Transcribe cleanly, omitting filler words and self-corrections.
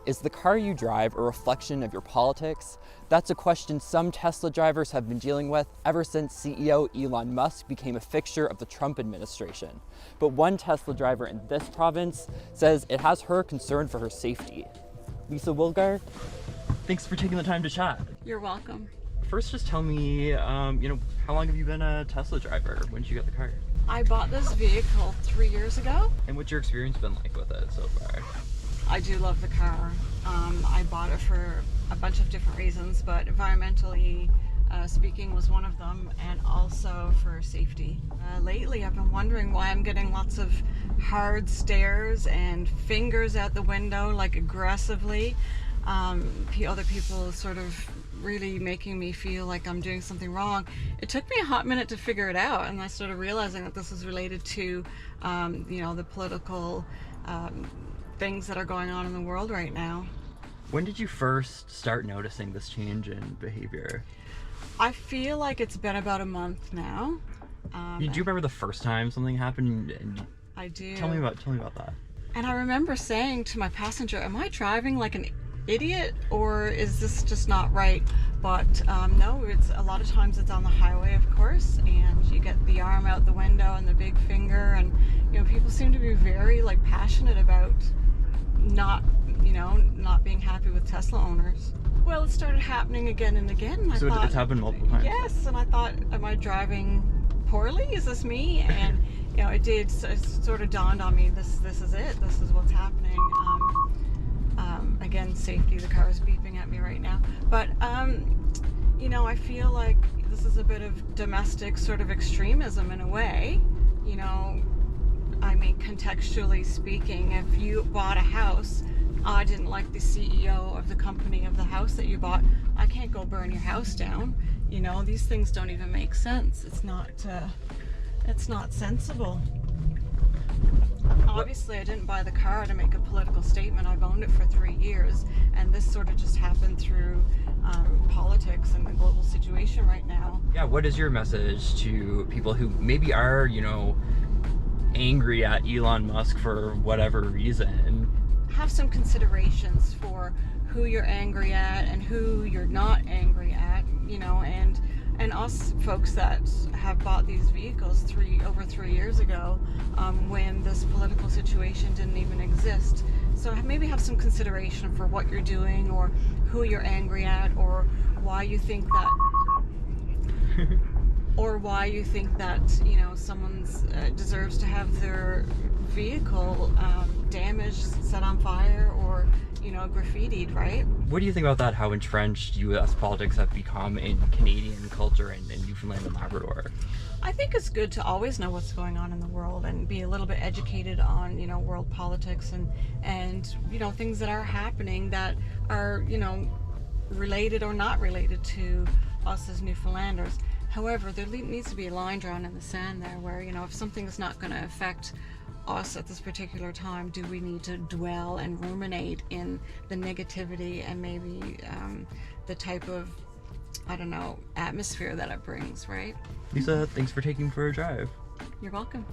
Is the car you drive a reflection of your politics? That's a question some Tesla drivers have been dealing with ever since CEO Elon Musk became a fixture of the Trump administration. But one Tesla driver in this province says it has her concern for her safety. Lisa Woolgar, thanks for taking the time to chat. You're welcome. First, just tell me, how long have you been a Tesla driver? When did you get the car? I bought this vehicle 3 years ago. And what's your experience been like with it so far? I do love the car. I bought it for a bunch of different reasons, but environmentally speaking was one of them, and also for safety. Lately I've been wondering why I'm getting lots of hard stares and fingers out the window, like aggressively. Other people sort of really making me feel like I'm doing something wrong. It took me a hot minute to figure it out, and I started realizing that this is related to the political things that are going on in the world right now. When did you first start noticing this change in behavior? I feel like it's been about a month now. Do you remember the first time something happened? I do. Tell me about that. And I remember saying to my passenger, am I driving like an idiot, or is this just not right? But no, it's a lot of times it's on the highway, of course, and you get the arm out the window and the big finger, and people seem to be very passionate about not being happy with Tesla owners. Well, it started happening again and again. And so it's happened multiple times. Yes, and I thought, am I driving poorly? Is this me? And it did. It sort of dawned on me. This is it. This is what's happening. Again, safety. The car is beeping at me right now. But I feel like this is a bit of domestic sort of extremism in a way. I mean, contextually speaking, if you bought a house, I didn't like the CEO of the company of the house that you bought, I can't go burn your house down. These things don't even make sense. It's not sensible. Obviously, I didn't buy the car to make a political statement. I've owned it for 3 years, and this sort of just happened through politics and the global situation right now. Yeah, what is your message to people who maybe are, angry at Elon Musk for whatever reason? Have some considerations for who you're angry at and who you're not angry at, and us folks that have bought these vehicles over 3 years ago, when this political situation didn't even exist. So maybe have some consideration for what you're doing, or who you're angry at, or why you think that someone deserves to have their vehicle damaged, set on fire, or graffitied, right? What do you think about that, how entrenched U.S. politics have become in Canadian culture and in Newfoundland and Labrador? I think it's good to always know what's going on in the world and be a little bit educated on world politics and things that are happening that are related or not related to us as Newfoundlanders. However, there needs to be a line drawn in the sand there where, if something is not going to affect us at this particular time, do we need to dwell and ruminate in the negativity and maybe the type of, atmosphere that it brings, right? Lisa, thanks for taking for a drive. You're welcome.